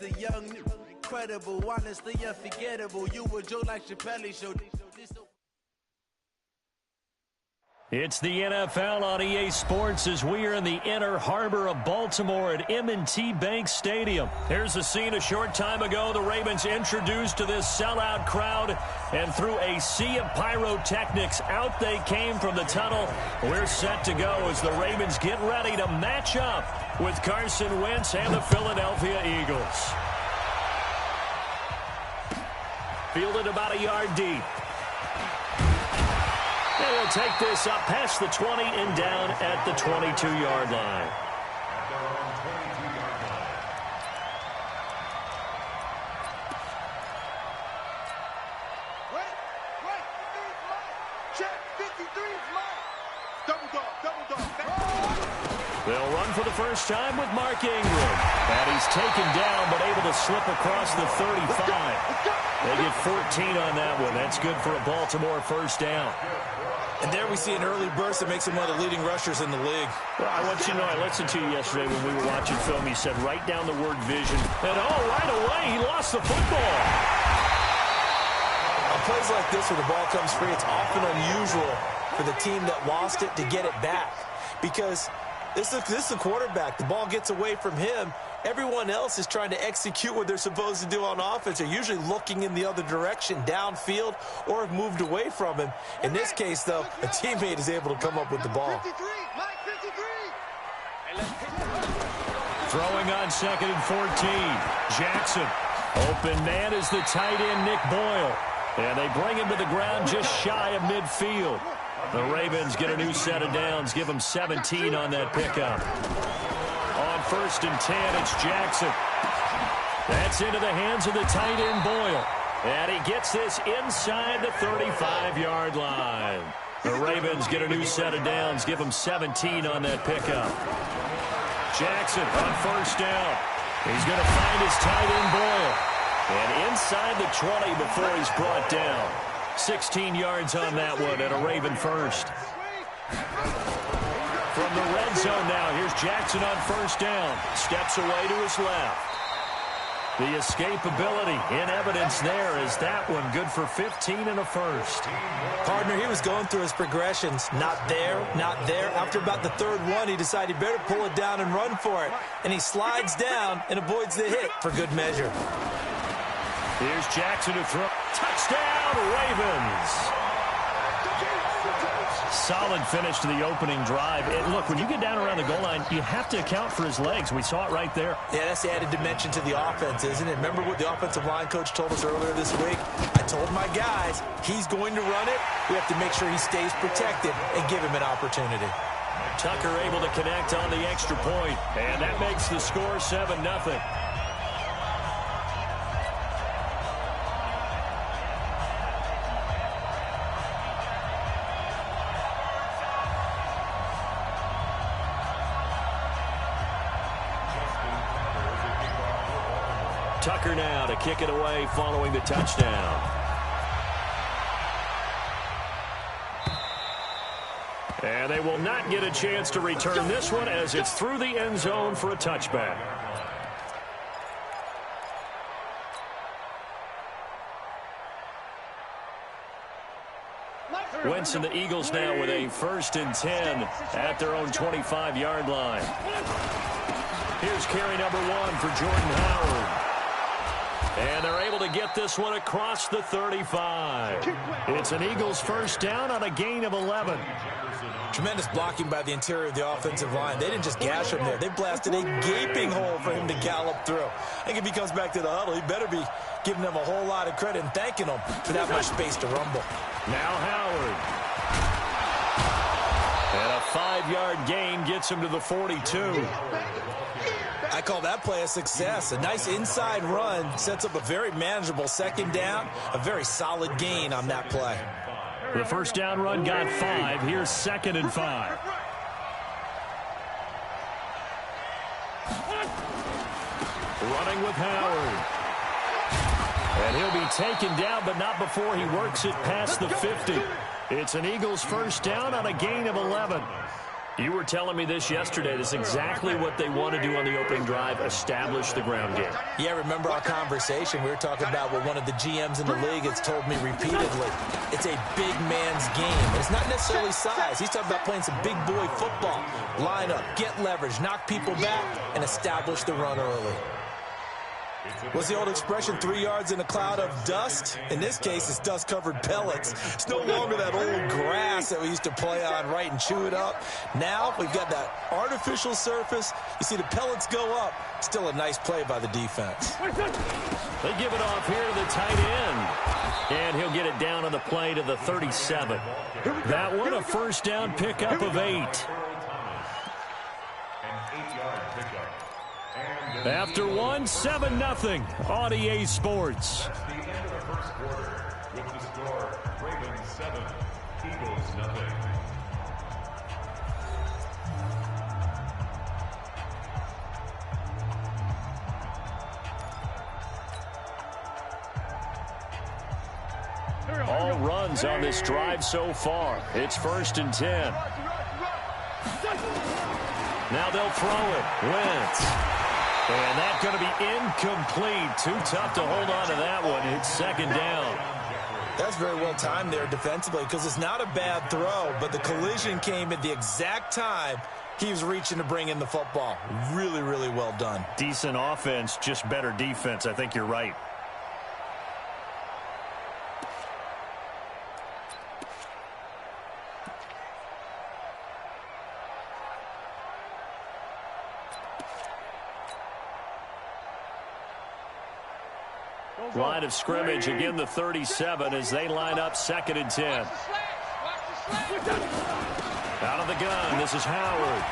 the young, incredible, honestly unforgettable. You were Joe like Chappelle Show. It's the NFL on EA Sports as we are in the inner harbor of Baltimore at M&T Bank Stadium. Here's a scene a short time ago. The Ravens introduced to this sellout crowd, and through a sea of pyrotechnics, out they came from the tunnel. We're set to go as the Ravens get ready to match up with Carson Wentz and the Philadelphia Eagles. Fielded about a yard deep. They will take this up past the 20 and down at the 22-yard line. They'll run for the first time with Mark Ingram. And he's taken down but able to slip across the 35. They get 14 on that one. That's good for a Baltimore first down. And there we see an early burst that makes him one of the leading rushers in the league. Well, I want you to know, I listened to you yesterday when we were watching film. You said, write down the word vision. And, right away, he lost the football. On plays like this where the ball comes free, it's often unusual for the team that lost it to get it back. Because this is a quarterback. The ball gets away from him. Everyone else is trying to execute what they're supposed to do on offense. They're usually looking in the other direction, downfield, or have moved away from him. In this case, though, a teammate is able to come up with the ball. Throwing on 2nd and 14. Jackson. Open man is the tight end, Nick Boyle. And they bring him to the ground just shy of midfield. The Ravens get a new set of downs, give them 17 on that pickup. On 1st and 10, it's Jackson. That's into the hands of the tight end, Boyle. And he gets this inside the 35-yard line. The Ravens get a new set of downs, give them 17 on that pickup. Jackson on 1st down. He's going to find his tight end, Boyle. And inside the 20 before he's brought down. 16 yards on that one at a Raven first. From the red zone now, here's Jackson on 1st down. Steps away to his left. The escapability in evidence there is that one good for 15 and a first. Partner, he was going through his progressions. Not there, not there. After about the 3rd one, he decided he better pull it down and run for it. And he slides down and avoids the hit for good measure. Here's Jackson to throw. Touchdown, Ravens! Solid finish to the opening drive. And look, when you get down around the goal line, you have to account for his legs. We saw it right there. Yeah, that's the added dimension to the offense, isn't it? Remember what the offensive line coach told us earlier this week? I told my guys, he's going to run it. We have to make sure he stays protected and give him an opportunity. Tucker able to connect on the extra point, and that makes the score 7-0. Tucker now to kick it away following the touchdown. And they will not get a chance to return this one as it's through the end zone for a touchback. Wentz and the Eagles now with a 1st and 10 at their own 25-yard line. Here's carry number 1 for Jordan Howard. And they're able to get this one across the 35. It's an Eagles first down on a gain of 11. Tremendous blocking by the interior of the offensive line. They didn't just gash him there. They blasted a gaping hole for him to gallop through. I think if he comes back to the huddle, he better be giving them a whole lot of credit and thanking them for that much space to rumble. Now Howard. And a 5-yard gain gets him to the 42. I call that play a success. A nice inside run sets up a very manageable 2nd down. A very solid gain on that play. The first down run got 5. Here's 2nd and 5. Running with Howard. And he'll be taken down, but not before he works it past the 50. It's an Eagles first down on a gain of 11. You were telling me this yesterday. This is exactly what they want to do on the opening drive, establish the ground game. Yeah, remember our conversation? We were talking about what one of the GMs in the league has told me repeatedly. It's a big man's game. It's not necessarily size. He's talking about playing some big boy football. Line up, get leverage, knock people back, and establish the run early. What's the old expression, 3 yards in a cloud of dust? In this case, it's dust-covered pellets. It's no longer that old grass that we used to play on, right, and chew it up. Now we've got that artificial surface. You see the pellets go up. Still a nice play by the defense. They give it off here to the tight end. And he'll get it down on the play to the 37. That one, a first down pickup of 8. After one, 7-0 on EA Sports. That's the end of the first quarter with the score Ravens 7, Eagles 0. All runs on this drive so far. It's 1st and 10. Now they'll throw it. Wentz. And that's going to be incomplete. Too tough to hold on to that one. It's 2nd down. That's very well timed there defensively because it's not a bad throw, but the collision came at the exact time he was reaching to bring in the football. Really, really well done. Decent offense, just better defense. I think you're right. Line of scrimmage, again the 37 as they line up 2nd and 10. Out of the gun, this is Howard.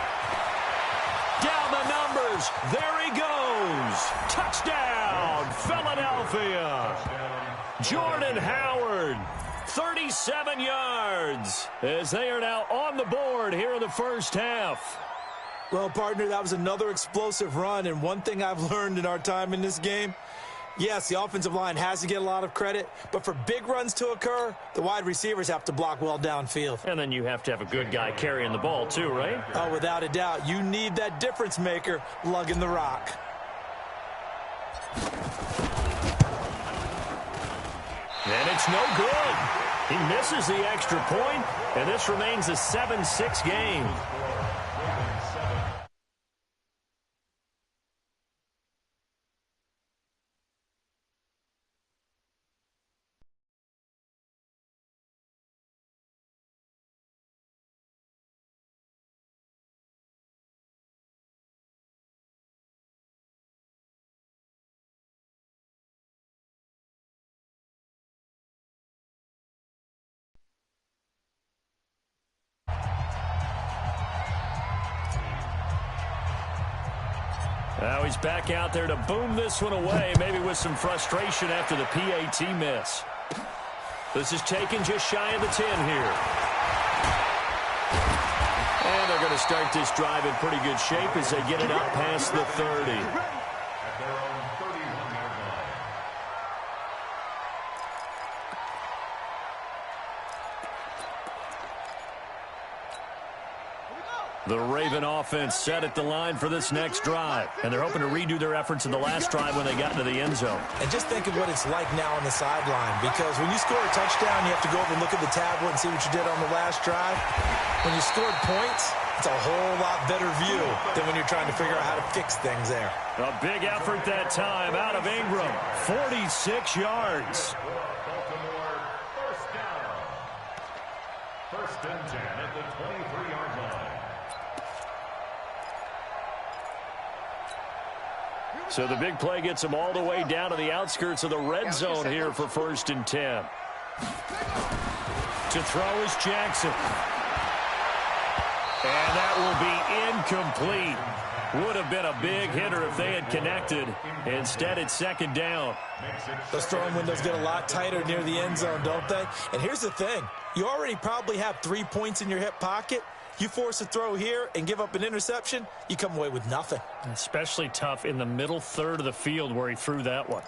Down the numbers, there he goes. Touchdown, Philadelphia. Jordan Howard, 37 yards as they are now on the board here in the first half. Well, partner, that was another explosive run, and one thing I've learned in our time in this game, yes, the offensive line has to get a lot of credit, but for big runs to occur, the wide receivers have to block well downfield. And then you have to have a good guy carrying the ball too, right? Oh, without a doubt. You need that difference maker lugging the rock. And it's no good. He misses the extra point, and this remains a 7-6 game. Now he's back out there to boom this one away, maybe with some frustration after the PAT miss. This is taken just shy of the 10 here. And they're going to start this drive in pretty good shape as they get it up past the 30. The Raven offense set at the line for this next drive. And they're hoping to redo their efforts in the last drive when they got into the end zone. And just think of what it's like now on the sideline, because when you score a touchdown, you have to go over and look at the tablet and see what you did on the last drive. When you scored points, it's a whole lot better view than when you're trying to figure out how to fix things there. A big effort that time out of Ingram. 46 yards. First down. 1st and 10 at the 23-yard line. So the big play gets them all the way down to the outskirts of the red zone here for 1st and 10. To throw is Jackson. And that will be incomplete. Would have been a big hitter if they had connected. Instead, it's 2nd down. Those throwing windows get a lot tighter near the end zone, don't they? And here's the thing. You already probably have 3 points in your hip pocket. You force a throw here and give up an interception, you come away with nothing. Especially tough in the middle third of the field where he threw that one.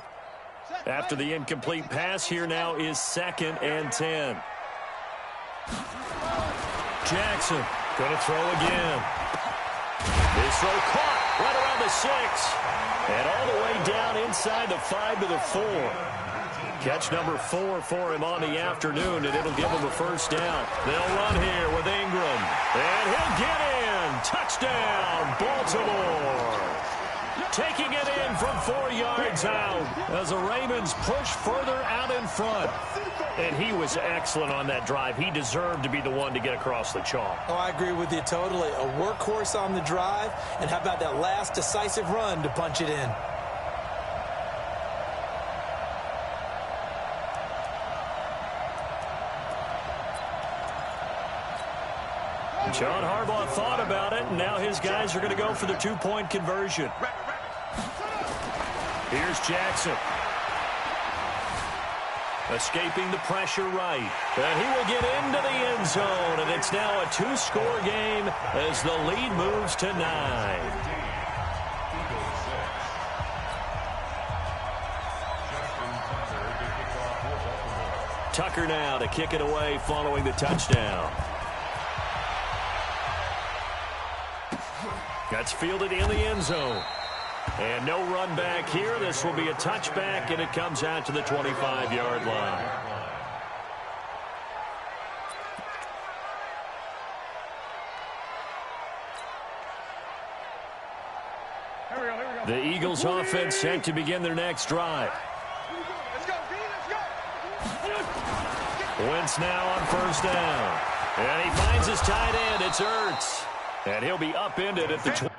After the incomplete pass, here now is 2nd and 10. Jackson Going to throw again. This throw caught right around the 6. And all the way down inside the 5 to the 4. Catch number 4 for him on the afternoon, and it'll give him a first down. They'll run here with Ingram. And he'll get in. Touchdown, Baltimore. Taking it in from 4 yards out as the Ravens push further out in front. And he was excellent on that drive. He deserved to be the one to get across the chalk. Oh, I agree with you totally. A workhorse on the drive, and how about that last decisive run to punch it in? John Harbaugh thought about it, and now his guys are going to go for the 2-point conversion. Here's Jackson. Escaping the pressure right. And he will get into the end zone, and it's now a 2-score game as the lead moves to 9. Tucker now to kick it away following the touchdown. That's fielded in the end zone. And no run back here. This will be a touchback, and it comes out to the 25-yard line. The Eagles offense set to begin their next drive. Wentz now on first down. And he finds his tight end. It's Ertz. And he'll be upended at the 20.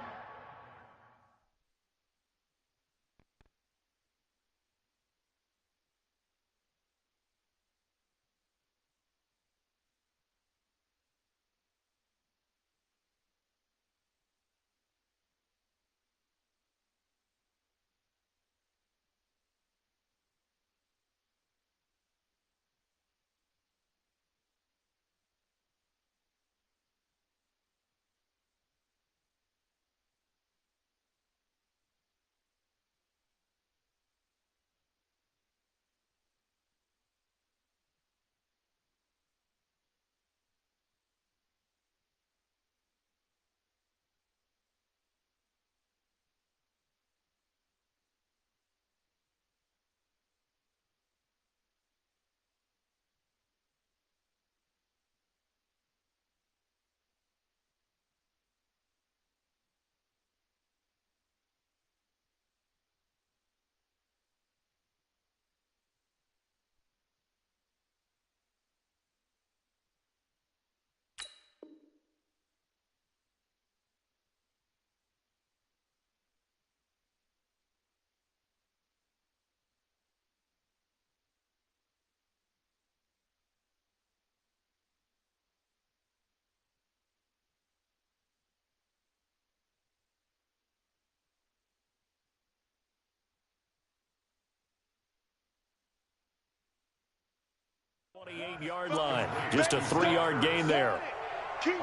Yard line. Just a 3-yard gain there. A 3-yard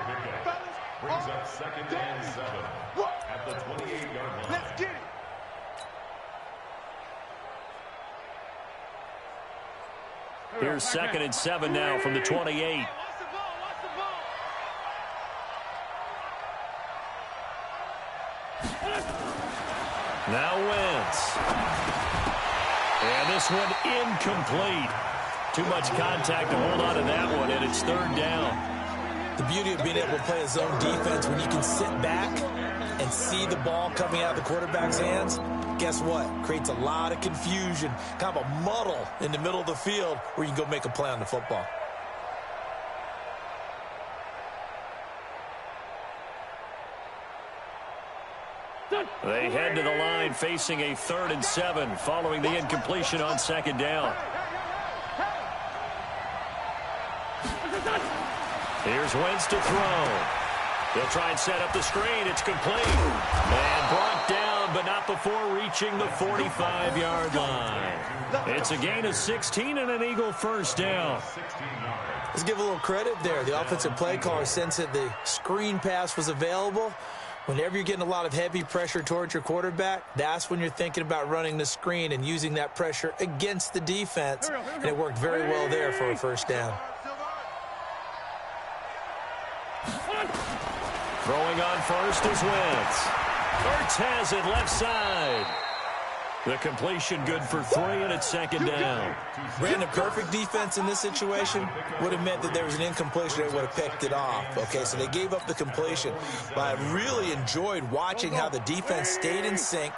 pickup brings up 2nd and 7 at the 28-yard line. Let's get it. Here's 2nd and 7 now from the 28. Now Wentz. And this one incomplete. Too much contact to hold on to that one, and it's 3rd down. The beauty of being able to play a zone defense when you can sit back and see the ball coming out of the quarterback's hands, guess what? Creates a lot of confusion, kind of a muddle in the middle of the field where you can go make a play on the football. They head to the line facing a 3rd and 7 following the incompletion on 2nd down. Here's Wentz to throw. He'll try and set up the screen. It's complete. And brought down, but not before reaching the 45-yard line. It's a gain of 16 and an Eagle first down. Let's give a little credit there. The offensive play caller sensed that the screen pass was available. Whenever you're getting a lot of heavy pressure towards your quarterback, that's when you're thinking about running the screen and using that pressure against the defense. And it worked very well there for a first down. Throwing on first is Wentz. Ertz has it left side. The completion good for 3, and it's second down. Brandon, perfect defense in this situation would have meant that there was an incompletion. They would have picked it off. Okay, so they gave up the completion. But I really enjoyed watching how the defense stayed in sync,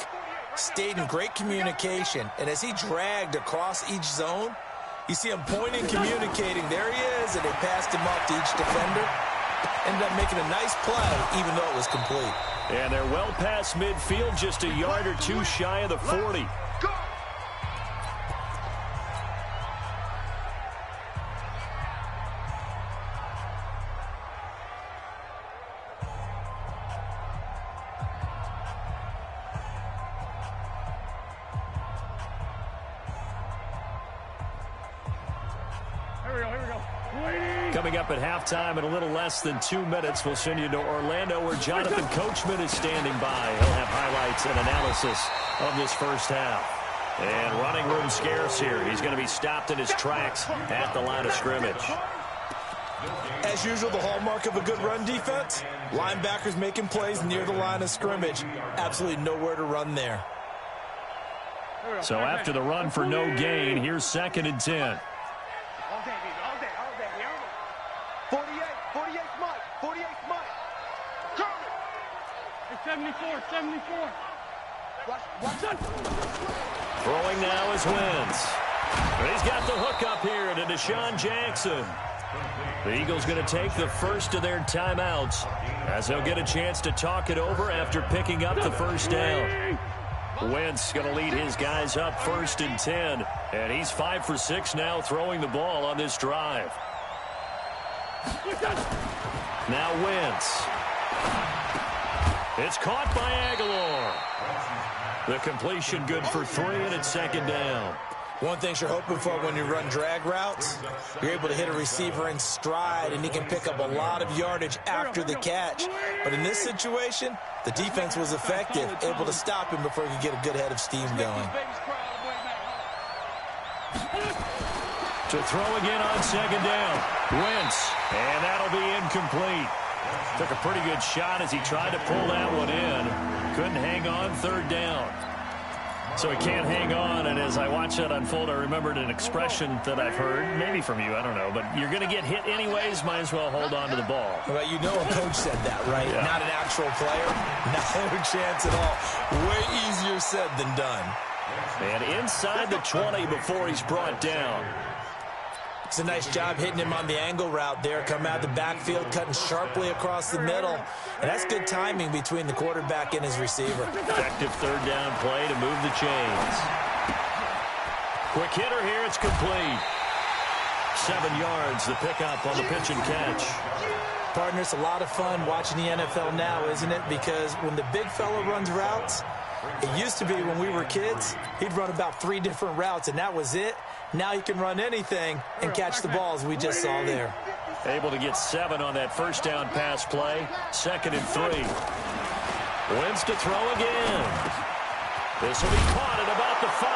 stayed in great communication, and as he dragged across each zone, you see him pointing, communicating. There he is, and they passed him off to each defender. Ended up making a nice play, even though it was complete. And they're well past midfield, just a yard or two shy of the 40. Coming up at halftime in a little less than 2 minutes, we'll send you to Orlando where Jonathan Coachman is standing by. He'll have highlights and analysis of this first half. And running room scarce here. He's going to be stopped in his tracks at the line of scrimmage. As usual, the hallmark of a good run defense, linebackers making plays near the line of scrimmage. Absolutely nowhere to run there. So after the run for no gain, here's 2nd and 10. 74. Throwing now is Wentz. He's got the hook up here to Deshaun Jackson. The Eagles going to take the first of their timeouts as they'll get a chance to talk it over after picking up the first down. Wentz going to lead his guys up 1st and 10, and he's 5 for 6 now throwing the ball on this drive. Now Wentz. It's caught by Aguilar. The completion good for 3, and it's 2nd down. One thing you're hoping for when you run drag routes, you're able to hit a receiver in stride, and he can pick up a lot of yardage after the catch. But in this situation, the defense was effective, able to stop him before he could get a good head of steam going. To throw again on 2nd down. Wentz, and that'll be incomplete. Took a pretty good shot as he tried to pull that one in. Couldn't hang on 3rd down. So he can't hang on, and as I watch that unfold, I remembered an expression that I've heard, maybe from you, I don't know, but you're going to get hit anyways, might as well hold on to the ball. Well, you know a coach said that, right? Yeah. Not an actual player. No chance at all. Way easier said than done. And inside the 20 before he's brought down. It's a nice job hitting him on the angle route there. Come out the backfield, cutting sharply across the middle. And that's good timing between the quarterback and his receiver. Effective 3rd down play to move the chains. Quick hitter here, it's complete. 7 yards, the pickup on the pitch and catch. Partner, it's a lot of fun watching the NFL now, isn't it? Because when the big fella runs routes, it used to be when we were kids, he'd run about 3 different routes, and that was it. Now he can run anything and catch the balls we just saw there. Able to get 7 on that 1st down pass play. 2nd and 3. Wentz to throw again. This will be caught at about the 5.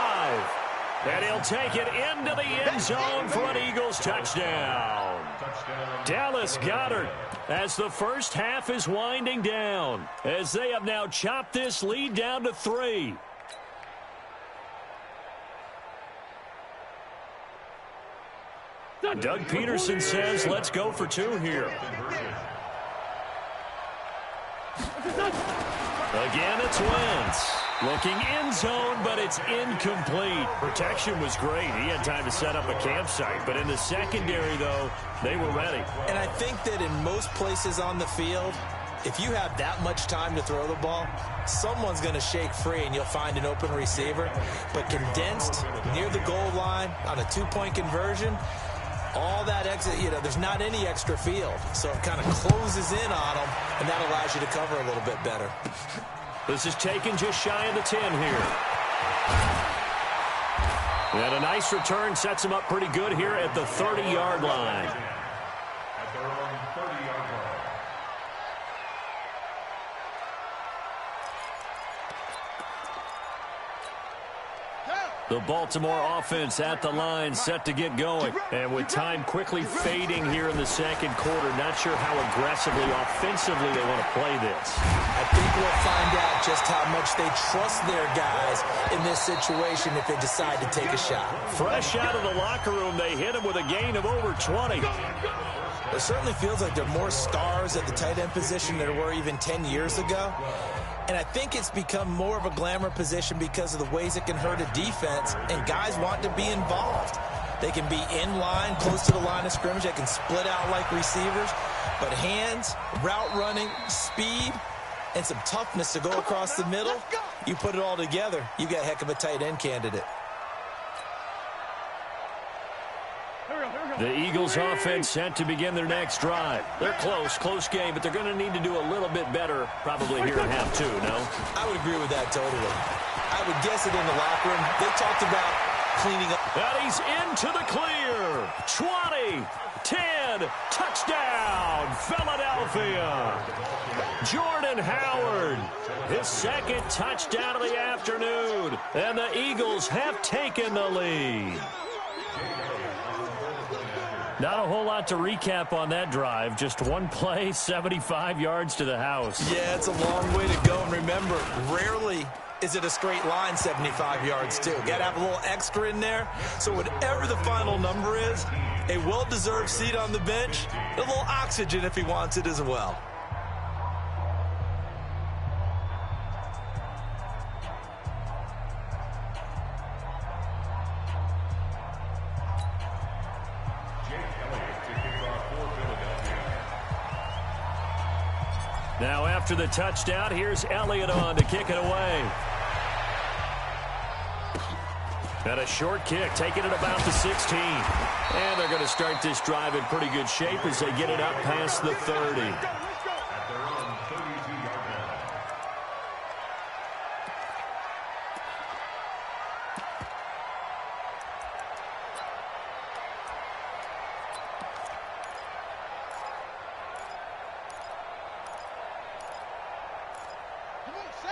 And he'll take it into the end zone for an Eagles touchdown. Dallas Goedert as the first half is winding down, as they have now chopped this lead down to 3. Doug Peterson says, let's go for 2 here. Again, it's Wentz. Looking end zone, but it's incomplete. Protection was great. He had time to set up a campsite. But in the secondary, though, they were ready. And I think that in most places on the field, if you have that much time to throw the ball, someone's going to shake free and you'll find an open receiver. But condensed near the goal line on a 2-point conversion, all that exit, there's not any extra field. So it kind of closes in on them, and that allows you to cover a little bit better. This is taken just shy of the 10 here. And a nice return sets him up pretty good here at the 30-yard line. At their own 30-yard line. The Baltimore offense at the line, set to get going. And with time quickly fading here in the second quarter, not sure how aggressively, offensively they want to play this. I think we'll find out just how much they trust their guys in this situation if they decide to take a shot. Fresh out of the locker room, they hit him with a gain of over 20. It certainly feels like there are more stars at the tight end position than there were even 10 years ago. And I think it's become more of a glamour position because of the ways it can hurt a defense, and guys want to be involved. They can be in line, close to the line of scrimmage. They can split out like receivers. But hands, route running, speed, and some toughness to go across the middle, you put it all together, you got a heck of a tight end candidate. The Eagles offense set to begin their next drive. They're close game, but they're going to need to do a little bit better probably here in half two, no? I would agree with that totally. I would guess it in the locker room. They talked about cleaning up. And he's into the clear. 20, 10, touchdown, Philadelphia. Jordan Howard, his second touchdown of the afternoon. And the Eagles have taken the lead. Not a whole lot to recap on that drive. Just one play, 75 yards to the house. Yeah, it's a long way to go. And remember, rarely is it a straight line 75 yards, too. Got to have a little extra in there. So whatever the final number is, a well-deserved seat on the bench, a little oxygen if he wants it as well. Now after the touchdown, here's Elliott on to kick it away. And a short kick, taking it about the 16. And they're going to start this drive in pretty good shape as they get it up past the 30.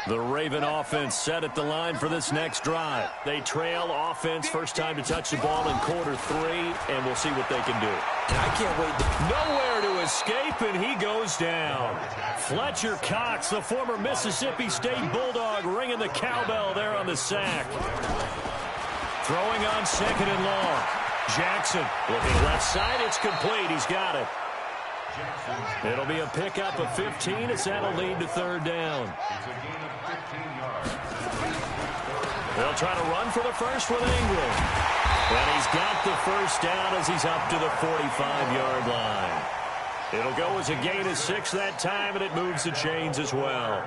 The Raven offense set at the line for this next drive. They trail offense, first time to touch the ball in quarter three, and we'll see what they can do. I can't wait. Nowhere to escape, and he goes down. Fletcher Cox, the former Mississippi State Bulldog, ringing the cowbell there on the sack. Throwing on second and long. Jackson looking left side. It's complete. He's got it. It'll be a pickup of 15 as that'll lead to third down. They'll try to run for the first with Ingram. And he's got the first down as he's up to the 45-yard line. It'll go as a gain of 6 that time, and it moves the chains as well.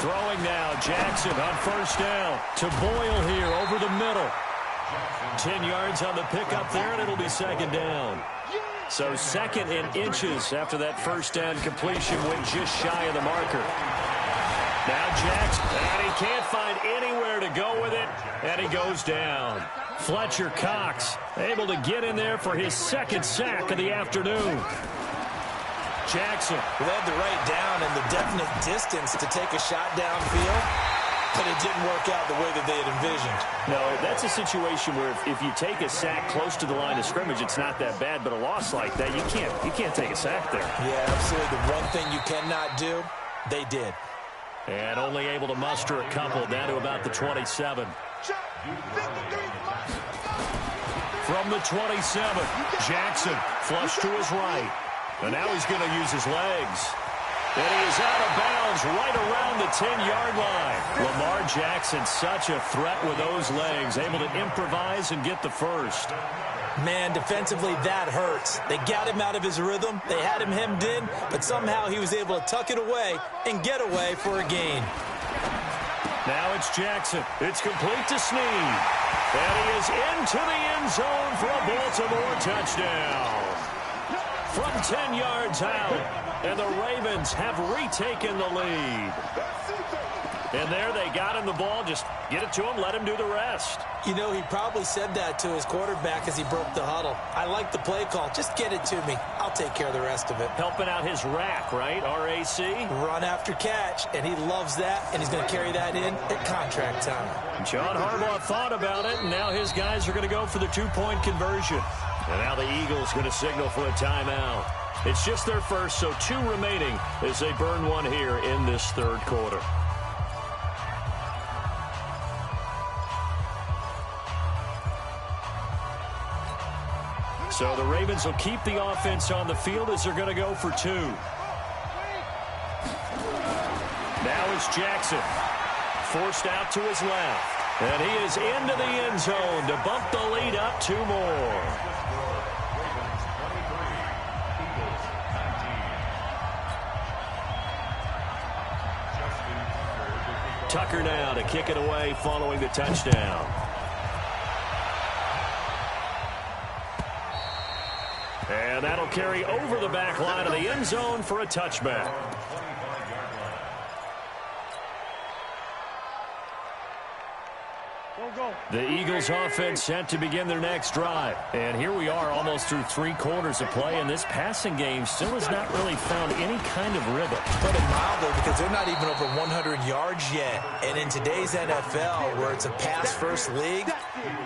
Throwing now, Jackson on first down to Boyle here over the middle. 10 yards on the pickup there, and it'll be second down. So second in inches after that first down completion went just shy of the marker. Now Jackson, and he can't find anywhere to go with it, and he goes down. Fletcher Cox able to get in there for his second sack of the afternoon. Jackson. They had the right down and the definite distance to take a shot downfield, but it didn't work out the way that they had envisioned. No, that's a situation where if you take a sack close to the line of scrimmage, it's not that bad, but a loss like that, you can't take a sack there. Yeah, absolutely. The one thing you cannot do, they did. And only able to muster a couple down to about the 27. From the 27, Jackson flush to his right. And now he's going to use his legs. And he is out of bounds right around the 10-yard line. Lamar Jackson, such a threat with those legs, able to improvise and get the first. Man, defensively, that hurts. They got him out of his rhythm. They had him hemmed in, but somehow he was able to tuck it away and get away for a gain. Now it's Jackson. It's complete to Snead. And he is into the end zone for a Baltimore touchdown. From 10 yards out, and the Ravens have retaken the lead. And there they got him the ball. Just get it to him, let him do the rest. You know, he probably said that to his quarterback as he broke the huddle. I like the play call. Just get it to me. I'll take care of the rest of it. Helping out his rack, right? RAC. Run after catch, and he loves that, and he's going to carry that in at contract time. John Harbaugh thought about it, and now his guys are going to go for the two-point conversion. And now the Eagles going to signal for a timeout. It's just their first, so 2 remaining as they burn one here in this third quarter. So the Ravens will keep the offense on the field as they're going to go for 2. Now it's Jackson. Forced out to his left. And he is into the end zone to bump the lead up 2 more. Tucker now to kick it away following the touchdown. And that'll carry over the back line of the end zone for a touchback. The Eagles offense set to begin their next drive. And here we are almost through 3 quarters of play, and this passing game still has not really found any kind of rhythm. Put it mildly, because they're not even over 100 yards yet. And in today's NFL, where it's a pass-first league,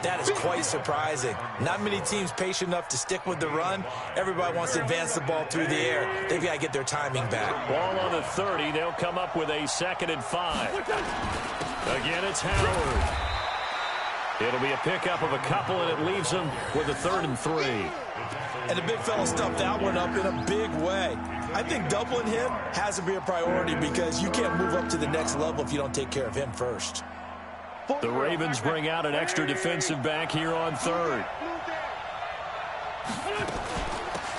that is quite surprising. Not many teams patient enough to stick with the run. Everybody wants to advance the ball through the air. They've got to get their timing back. Ball on the 30. They'll come up with a 2nd and 5. Again, it's Howard. It'll be a pickup of a couple, and it leaves them with a 3rd and 3. And the big fella stuffed that one up in a big way. I think doubling him has to be a priority because you can't move up to the next level if you don't take care of him first. The Ravens bring out an extra defensive back here on 3rd.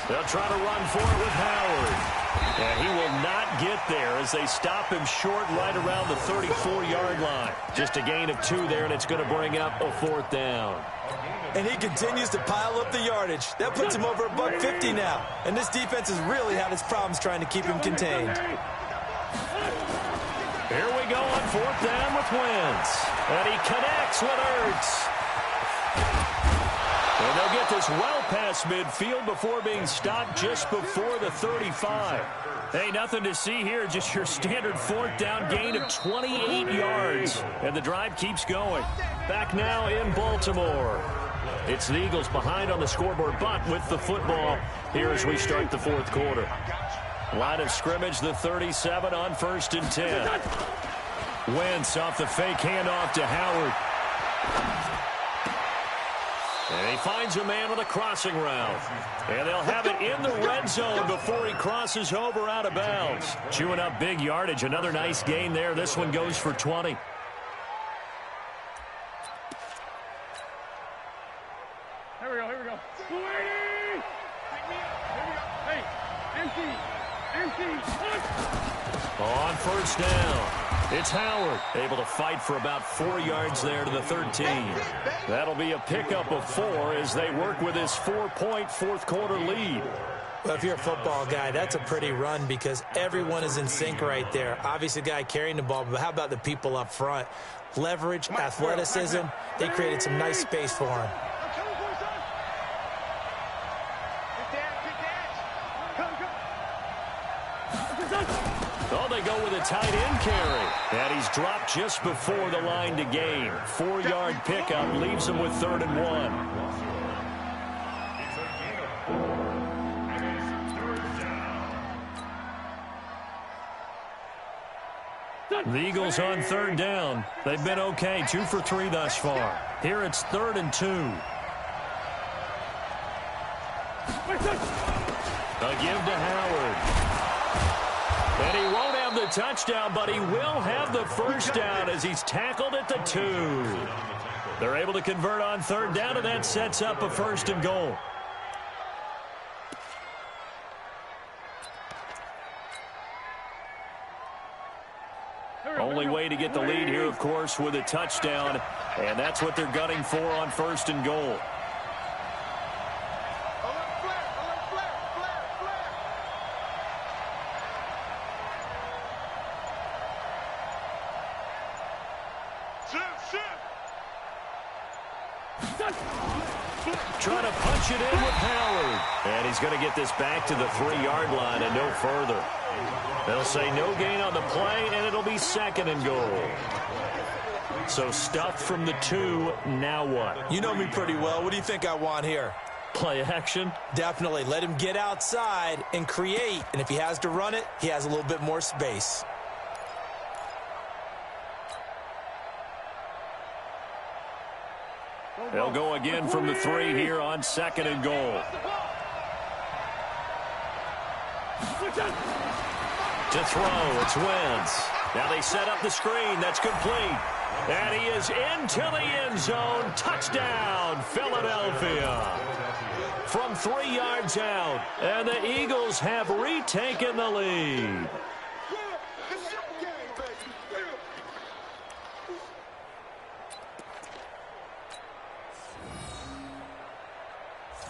They'll try to run for it with Howard. And he will not get there as they stop him short right around the 34-yard line. Just a gain of 2 there, and it's going to bring up a 4th down. And he continues to pile up the yardage. That puts him over $150 now. And this defense has really had its problems trying to keep him contained. Here we go on 4th down with Wentz. And he connects with Ertz. And they'll get this well past midfield before being stopped just before the 35. Hey, nothing to see here, just your standard 4th down gain of 28 yards. And the drive keeps going. Back now in Baltimore. It's the Eagles behind on the scoreboard, but with the football here as we start the 4th quarter. Line of scrimmage, the 37 on 1st and 10. Wentz off the fake handoff to Howard. And he finds a man with a crossing route. And they'll have it in the red zone before he crosses over out of bounds. Chewing up big yardage. Another nice gain there. This one goes for 20. Here we go. Hey, empty. On 1st down. It's Howard, able to fight for about 4 yards there to the 13. That'll be a pickup of 4 as they work with his 4-point 4th quarter lead. Well, if you're a football guy, that's a pretty run because everyone is in sync right there. Obviously, the guy carrying the ball, but how about the people up front? Leverage, athleticism, they created some nice space for him. Oh, they go with a tight end carry. And he's dropped just before the line to gain. 4-yard pickup leaves him with 3rd and 1. The Eagles on 3rd down. They've been okay, 2 for 3 thus far. Here it's 3rd and 2. A give to Howard. And he won't have the touchdown, but he will have the 1st down as he's tackled at the 2. They're able to convert on 3rd down, and that sets up a 1st and goal. Only way to get the lead here, of course, with a touchdown, and that's what they're gunning for on 1st and goal. Trying to punch it in with Howard. And he's going to get this back to the 3-yard line and no further. They'll say no gain on the play, and it'll be 2nd and goal. So stuffed from the 2, now what? You know me pretty well. What do you think I want here? Play action? Definitely. Let him get outside and create. And if he has to run it, he has a little bit more space. They'll go again from the 3 here on 2nd and goal. To throw, it's Wentz. Now they set up the screen. That's complete. And he is into the end zone. Touchdown, Philadelphia. From 3 yards out. And the Eagles have retaken the lead.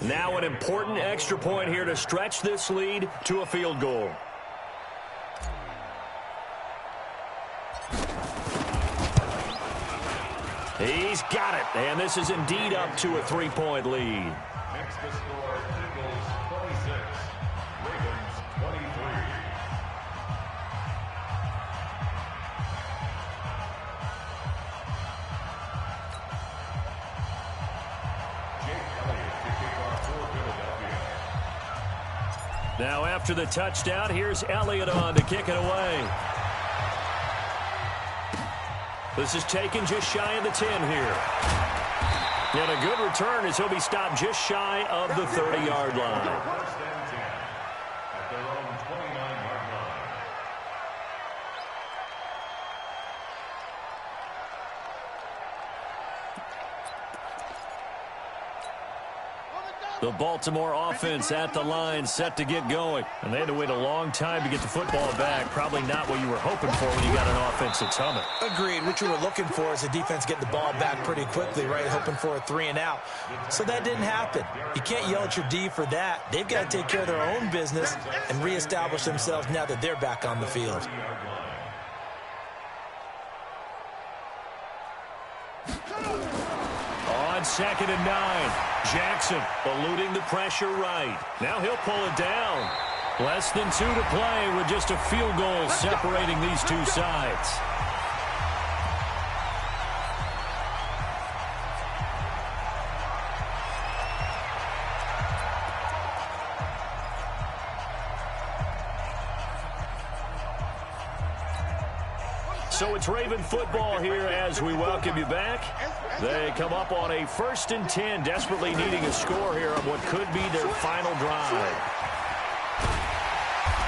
Now an important extra point here to stretch this lead to a field goal. He's got it, and this is indeed up to a 3-point lead. Next to score, Eagles 26, Ravens 23. Now after the touchdown, here's Elliott on to kick it away. This is taken just shy of the 10 here. And a good return as he'll be stopped just shy of the 30-yard line. First and 10 at their own 29-yard line. The Baltimore offense at the line, set to get going. And they had to wait a long time to get the football back. Probably not what you were hoping for when you got an offense that's humming. Agreed. What you were looking for is the defense getting the ball back pretty quickly, right? Hoping for a 3 and out. So that didn't happen. You can't yell at your D for that. They've got to take care of their own business and reestablish themselves now that they're back on the field. On 2nd and 9, Jackson eluding the pressure right. Now he'll pull it down. Less than 2 to play with just a field goal separating these two sides. So it's Raven football here as we welcome you back. They come up on a 1st and 10, desperately needing a score here on what could be their final drive.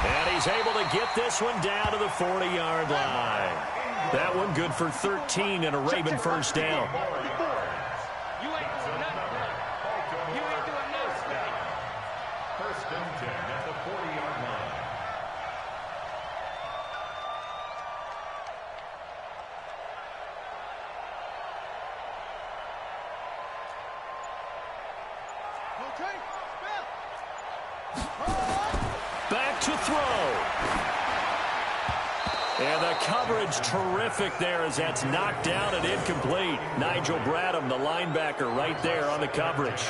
And he's able to get this one down to the 40-yard line. That one good for 13 and a Raven first down. First and 10 at the 40-yard line. Back to throw. And the coverage terrific there as that's knocked down and incomplete. Nigel Bradham, the linebacker, right there on the coverage.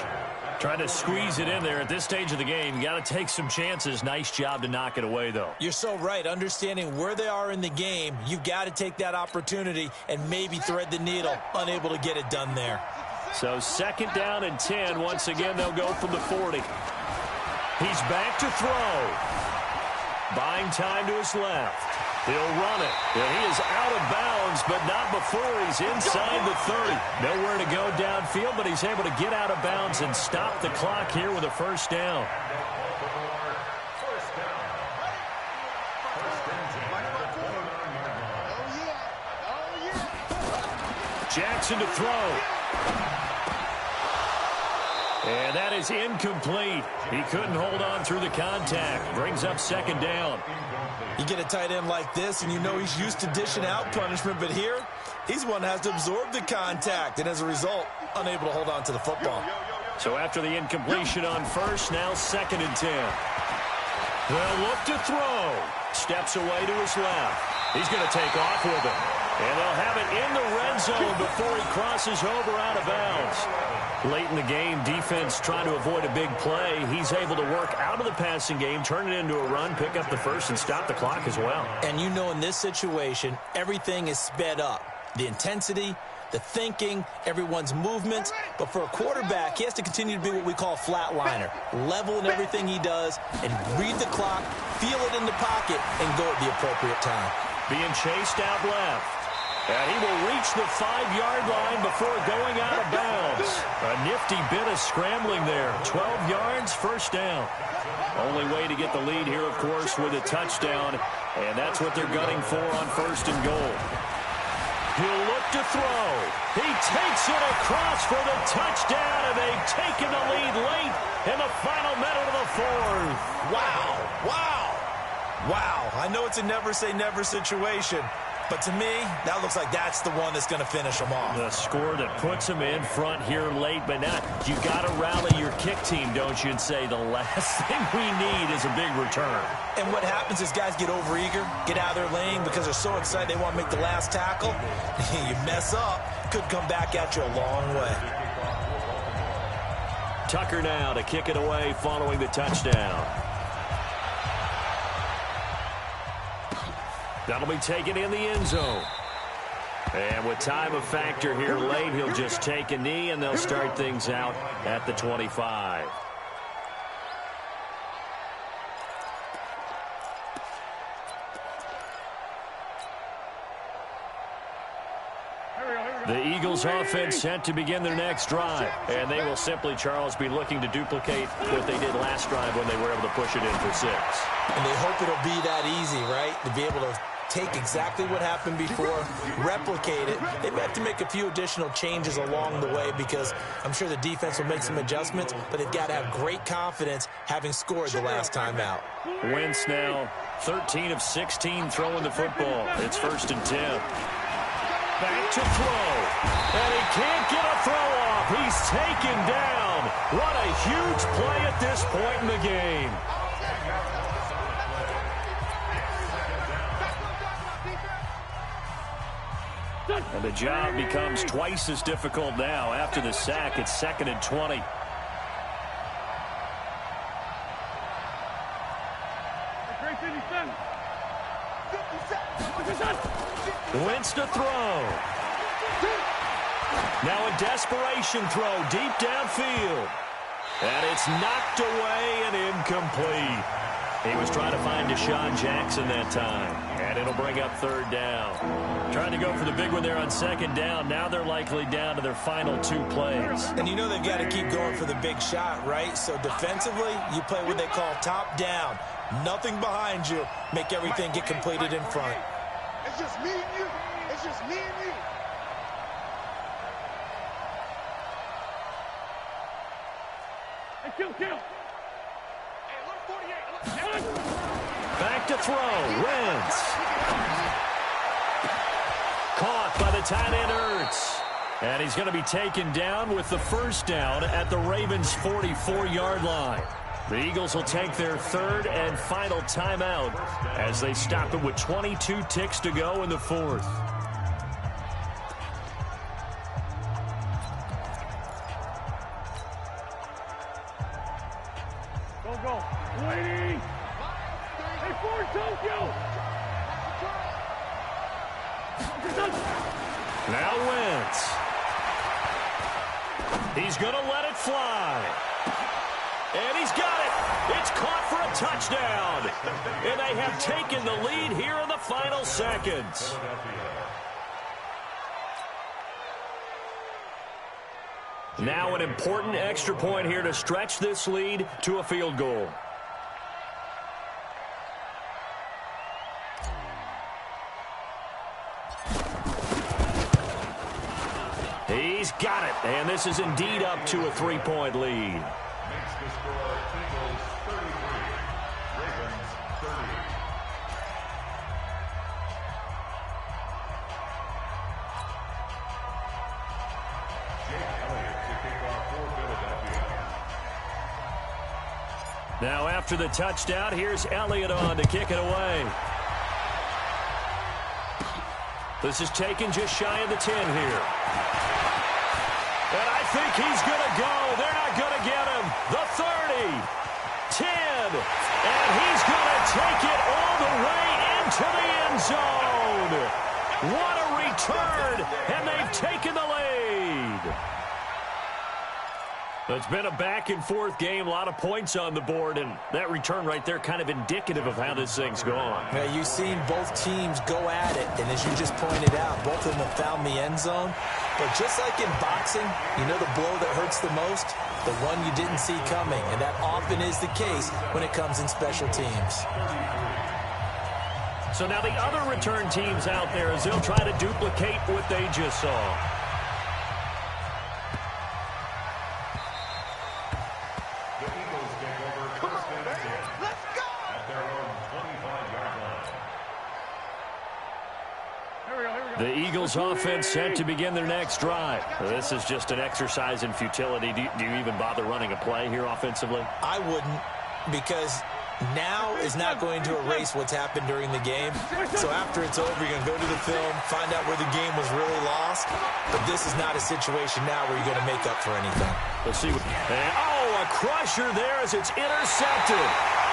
Trying to squeeze it in there at this stage of the game. Got to take some chances. Nice job to knock it away, though. You're so right. Understanding where they are in the game, you've got to take that opportunity and maybe thread the needle. Unable to get it done there. So 2nd down and 10. Once again, they'll go from the 40. He's back to throw. Buying time to his left. He'll run it. And he is out of bounds, but not before he's inside the 30. Nowhere to go downfield, but he's able to get out of bounds and stop the clock here with a first down. Jackson to throw. And that is incomplete. He couldn't hold on through the contact. Brings up 2nd down. You get a tight end like this, and you know he's used to dishing out punishment, but here, he's one that has to absorb the contact, and as a result, unable to hold on to the football. So after the incompletion on first, now 2nd and 10. They'll look to throw. Steps away to his left. He's going to take off with it. And they'll have it in the red zone before he crosses over out of bounds. Late in the game, defense trying to avoid a big play. He's able to work out of the passing game, turn it into a run, pick up the first, and stop the clock as well. And you know in this situation, everything is sped up. The intensity, the thinking, everyone's movements. But for a quarterback, he has to continue to be what we call a flatliner. Level in everything he does and read the clock, feel it in the pocket, and go at the appropriate time. Being chased out left. And he will reach the 5-yard line before going out of bounds. A nifty bit of scrambling there. 12 yards, first down. Only way to get the lead here, of course, with a touchdown. And that's what they're gunning for on first and goal. He'll look to throw. He takes it across for the touchdown, and they've taken the lead late in the final minute of the fourth. Wow, wow, wow. I know it's a never-say-never situation. But to me, that looks like that's the one that's going to finish them off. The score that puts them in front here late, but now you got to rally your kick team, don't you, and say the last thing we need is a big return. And what happens is guys get overeager, get out of their lane because they're so excited they want to make the last tackle. You mess up, could come back at you a long way. Tucker now to kick it away following the touchdown. That'll be taken in the end zone. And with time a factor here late, he'll just take a knee, and they'll start things out at the 25. The Eagles offense set to begin their next drive. And they will simply, Charles, be looking to duplicate what they did last drive when they were able to push it in for 6. And they hope it'll be that easy, right? To be able to take exactly what happened before, replicate it. They may have to make a few additional changes along the way because I'm sure the defense will make some adjustments, but they've got to have great confidence having scored the last time out. Wentz now 13 of 16 throwing the football. It's 1st and 10. Back to throw. And he can't get a throw off. He's taken down. What a huge play at this point in the game. And the job becomes twice as difficult now. After the sack, it's 2nd and 20. Wentz to throw. Now a desperation throw deep downfield. And it's knocked away and incomplete. He was trying to find Deshaun Jackson that time. And it'll bring up 3rd down. Trying to go for the big one there on 2nd down. Now they're likely down to their final 2 plays. And you know they've got to keep going for the big shot, right? So defensively, you play what they call top down. Nothing behind you. Make everything get completed in front. It's just me and you. It's just me and you. Hey, kill. Back to throw. Wentz. Caught by the tight end Ertz. And he's going to be taken down with the 1st down at the Ravens' 44-yard line. The Eagles will take their 3rd and final timeout as they stop it with 22 ticks to go in the 4th. Go. Waiting. Hey, forward, Tokyo. Now Wentz. He's going to let it fly. And he's got it. It's caught for a touchdown. And they have taken the lead here in the final seconds. Now an important extra point here to stretch this lead to a field goal. He's got it. And this is indeed up to a 3-point lead. Makes the score Eagles 33, Ravens 30. Jake Elliott to kick off for Philadelphia. Now after the touchdown, here's Elliott on to kick it away. This is taken just shy of the 10 here. And I think he's going to go. They're not going to get him. The 30, 10, and he's going to take it all the way into the end zone. What a return, and they've taken the lead. It's been a back-and-forth game, a lot of points on the board, and that return right there kind of indicative of how this thing's gone. Yeah, you've seen both teams go at it, and as you just pointed out, both of them have found the end zone. But just like in boxing, you know the blow that hurts the most? The one you didn't see coming, and that often is the case when it comes in special teams. So now the other return teams out there as they'll try to duplicate what they just saw. The Eagles offense set to begin their next drive. This is just an exercise in futility. Do you even bother running a play here offensively? I wouldn't, because now is not going to erase what's happened during the game. So after it's over, you're going to go to the film, find out where the game was really lost. But this is not a situation now where you're going to make up for anything. Let's see. A crusher there as it's intercepted.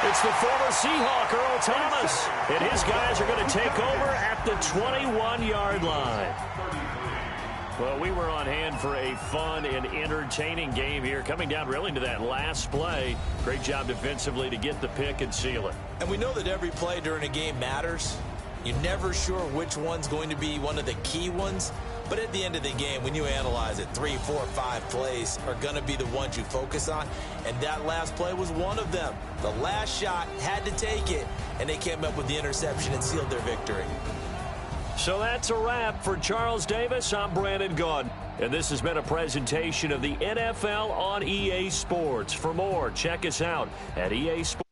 It's the former Seahawk, Earl Thomas. And his guys are going to take over at the 21-yard line. Well, we were on hand for a fun and entertaining game here. Coming down really to that last play. Great job defensively to get the pick and seal it. And we know that every play during a game matters. You're never sure which one's going to be one of the key ones. But at the end of the game, when you analyze it, 3, 4, 5 plays are going to be the ones you focus on. And that last play was one of them. The last shot had to take it, and they came up with the interception and sealed their victory. So that's a wrap for Charles Davis. I'm Brandon Gaudin. And this has been a presentation of the NFL on EA Sports. For more, check us out at EA Sports.